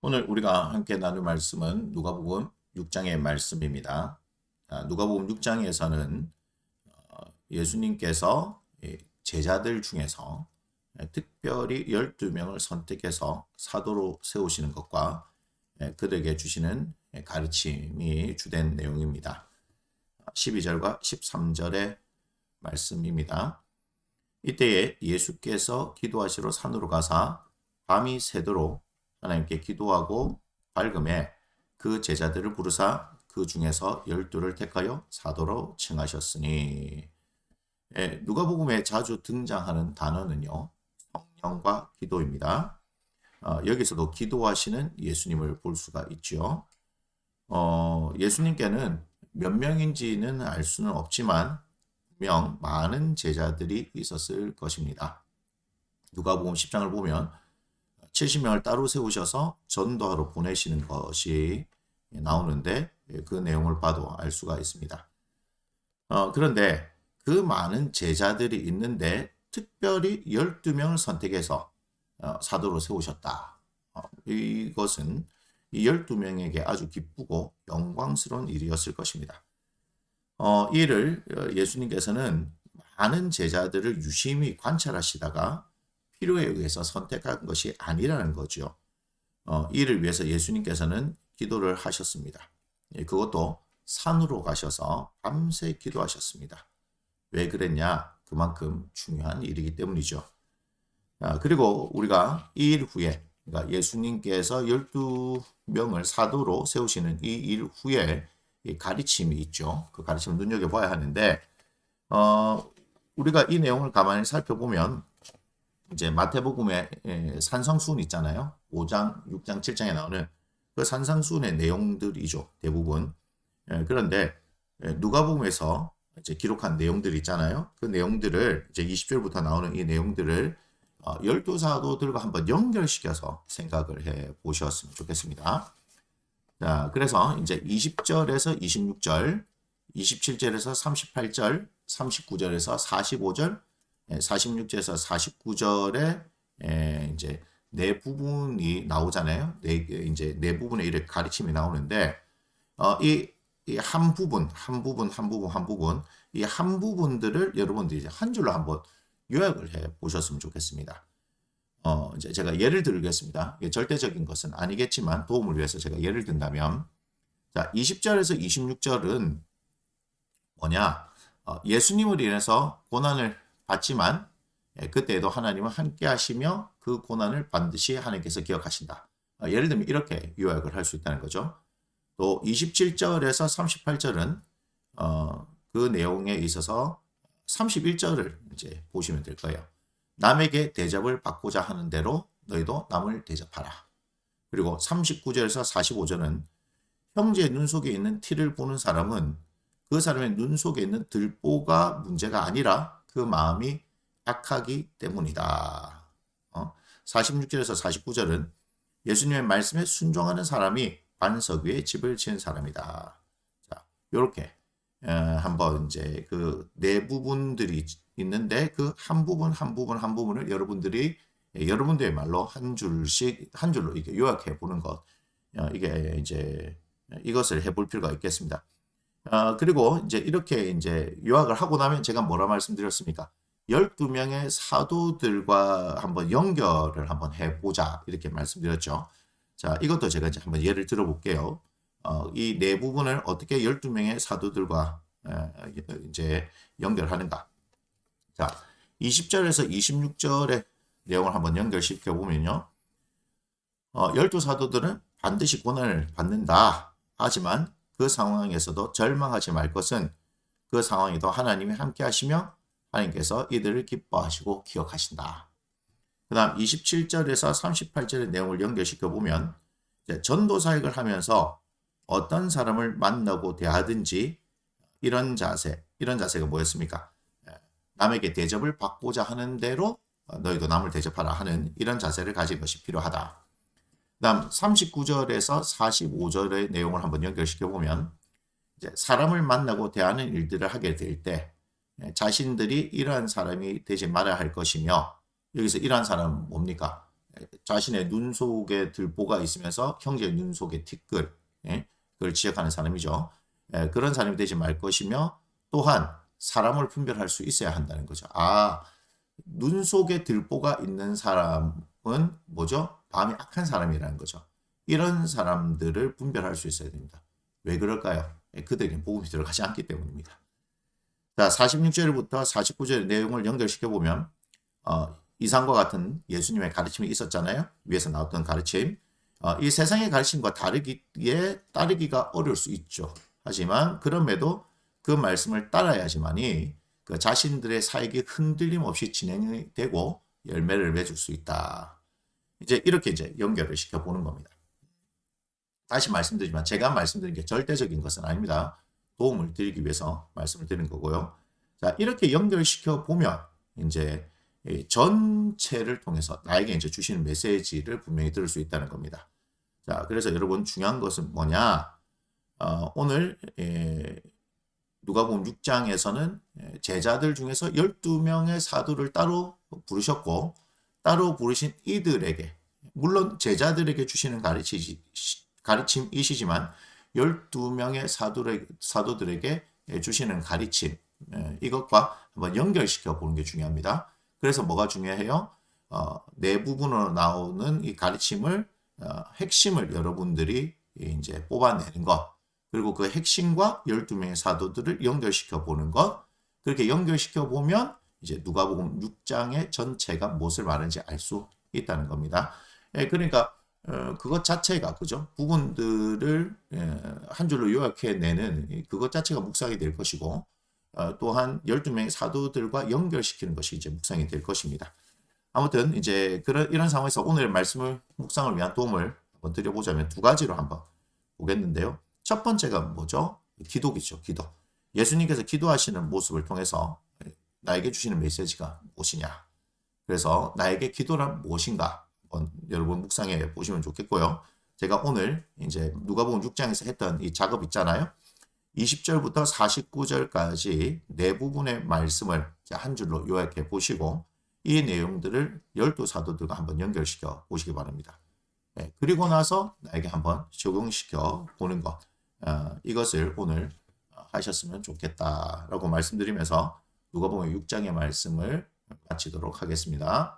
오늘 우리가 함께 나눌 말씀은 누가복음 6장의 말씀입니다. 누가복음 6장에서는 예수님께서 제자들 중에서 특별히 12명을 선택해서 사도로 세우시는 것과 그들에게 주시는 가르침이 주된 내용입니다. 12절과 13절의 말씀입니다. 이때에 예수께서 기도하시러 산으로 가사 밤이 새도록 하나님께 기도하고 밝음에 그 제자들을 부르사 그 중에서 12를 택하여 사도로 칭하셨으니. 누가복음에 자주 등장하는 단어는요, 성령과 기도입니다. 여기서도 기도하시는 예수님을 볼 수가 있죠. 예수님께는 몇 명인지는 알 수는 없지만 분명 많은 제자들이 있었을 것입니다. 누가복음 10장을 보면 70명을 따로 세우셔서 전도하러 보내시는 것이 나오는데 그 내용을 봐도 알 수가 있습니다. 그런데 그 많은 제자들이 있는데 특별히 12명을 선택해서 사도로 세우셨다. 이것은 이 12명에게 아주 기쁘고 영광스러운 일이었을 것입니다. 이를 예수님께서는 많은 제자들을 유심히 관찰하시다가 필요에 의해서 선택한 것이 아니라는 거죠. 이를 위해서 예수님께서는 기도를 하셨습니다. 그것도 산으로 가셔서 밤새 기도하셨습니다. 왜 그랬냐? 그만큼 중요한 일이기 때문이죠. 그리고 우리가 이 일 후에, 그러니까 예수님께서 12명을 사도로 세우시는 이 일 후에 가르침이 있죠. 그 가르침을 눈여겨봐야 하는데, 우리가 이 내용을 가만히 살펴보면 이제 마태복음에 산성수훈 있잖아요. 5장, 6장, 7장에 나오는 그 산성수훈의 내용들이죠. 대부분. 그런데 누가복음에서 이제 기록한 내용들 있잖아요. 그 내용들을 이제 20절부터 나오는 이 내용들을 12사도들과 한번 연결시켜서 생각을 해 보셨으면 좋겠습니다. 자, 그래서 이제 20절에서 26절, 27절에서 38절, 39절에서 45절, 46절에서 49절에 이제 네 부분이 나오잖아요. 이제 네 부분의 이렇게 가르침이 나오는데 이 한 부분, 한 부분, 한 부분, 한 부분, 이 한 부분들을 여러분들이 이제 한 줄로 한번 요약을 해 보셨으면 좋겠습니다. 이제 제가 예를 들겠습니다. 이게 절대적인 것은 아니겠지만 도움을 위해서 제가 예를 든다면, 자, 20절에서 26절은 뭐냐? 예수님을 인해서 고난을 받지만 그때에도 하나님은 함께 하시며 그 고난을 반드시 하나님께서 기억하신다. 예를 들면 이렇게 요약을 할 수 있다는 거죠. 또 27절에서 38절은 그 내용에 있어서 31절을 이제 보시면 될 거예요. 남에게 대접을 받고자 하는 대로 너희도 남을 대접하라. 그리고 39절에서 45절은 형제의 눈 속에 있는 티를 보는 사람은 그 사람의 눈 속에 있는 들보가 문제가 아니라 그 마음이 악하기 때문이다. 46절에서 49절은 예수님의 말씀에 순종하는 사람이 반석 위에 집을 지은 사람이다. 자, 요렇게 한번 이제 그 네 부분들이 있는데 그 한 부분 한 부분 한 부분을 여러분들이 여러분들의 말로 한 줄씩 한 줄로 이렇게 요약해 보는 것, 이게 이제 이것을 해볼 필요가 있겠습니다. 그리고 이제 이렇게 이제 요약을 하고 나면 제가 뭐라 말씀드렸습니까? 12명의 사도들과 한번 연결을 한번 해보자 이렇게 말씀드렸죠. 자, 이것도 제가 이제 한번 예를 들어볼게요. 이 네 부분을 어떻게 12명의 사도들과 이제 연결하는가. 자, 20절에서 26절의 내용을 한번 연결시켜 보면요. 12사도들은 반드시 고난을 받는다. 하지만 그 상황에서도 절망하지 말 것은 그 상황에도 하나님이 함께 하시며 하나님께서 이들을 기뻐하시고 기억하신다. 그 다음 27절에서 38절의 내용을 연결시켜 보면 전도 사역을 하면서 어떤 사람을 만나고 대하든지 이런 자세가 뭐였습니까? 남에게 대접을 받고자 하는 대로 너희도 남을 대접하라 하는 이런 자세를 가진 것이 필요하다. 그 다음 39절에서 45절의 내용을 한번 연결시켜 보면 이제 사람을 만나고 대하는 일들을 하게 될 때 자신들이 이러한 사람이 되지 말아야 할 것이며, 여기서 이러한 사람은 뭡니까? 자신의 눈 속에 들보가 있으면서 형제의 눈 속에 티끌, 그걸 지적하는 사람이죠. 그런 사람이 되지 말 것이며 또한 사람을 분별할 수 있어야 한다는 거죠. 눈 속에 들보가 있는 사람은 뭐죠? 마음이 악한 사람이라는 거죠. 이런 사람들을 분별할 수 있어야 됩니다. 왜 그럴까요? 그들에게 복음이 들어가지 않기 때문입니다. 자, 46절부터 49절 내용을 연결시켜 보면 이상과 같은 예수님의 가르침이 있었잖아요. 위에서 나왔던 가르침. 이 세상의 가르침과 다르기에 따르기가 어려울 수 있죠. 하지만 그럼에도 그 말씀을 따라야지만이 그 자신들의 사역이 흔들림 없이 진행이 되고 열매를 맺을 수 있다. 이렇게 연결을 시켜 보는 겁니다. 다시 말씀드리지만 제가 말씀드린 게 절대적인 것은 아닙니다. 도움을 드리기 위해서 말씀을 드린 거고요. 자, 이렇게 연결시켜 보면 이제 전체를 통해서 나에게 주시는 메시지를 분명히 들을 수 있다는 겁니다. 자, 그래서 여러분 중요한 것은 뭐냐? 오늘 누가복음 6장에서는 제자들 중에서 12명의 사도를 따로 부르셨고 따로 부르신 이들에게 물론 제자들에게 주시는 가르침이시지만 12명의 사도들에게 주시는 가르침 이것과 한번 연결시켜 보는 게 중요합니다. 그래서 뭐가 중요해요? 네 부분으로 나오는 이 가르침을 핵심을 여러분들이 이제 뽑아내는 것 그리고 그 핵심과 12명의 사도들을 연결시켜 보는 것 그렇게 연결시켜 보면 이제 누가복음 6장의 전체가 무엇을 말하는지 알 수 있다는 겁니다. 그러니까 그것 자체가 그죠? 부분들을 한 줄로 요약해내는 그것 자체가 묵상이 될 것이고 또한 12명의 사도들과 연결시키는 것이 이제 묵상이 될 것입니다. 아무튼 이제 이런 상황에서 오늘 말씀을 묵상을 위한 도움을 한번 드려보자면 두 가지로 한번 보겠는데요. 첫 번째가 뭐죠? 기도기죠. 기도. 예수님께서 기도하시는 모습을 통해서 나에게 주시는 메시지가 무엇이냐. 그래서 나에게 기도란 무엇인가 한번 여러분 묵상해 보시면 좋겠고요. 제가 오늘 이제 누가복음 6장에서 했던 이 작업 있잖아요. 20절부터 49절까지 네 부분의 말씀을 한 줄로 요약해 보시고 이 내용들을 12사도들과 한번 연결시켜 보시기 바랍니다. 그리고 나서 나에게 한번 적용시켜 보는 것 이것을 오늘 하셨으면 좋겠다라고 말씀드리면서 누가복음 6장의 말씀을 마치도록 하겠습니다.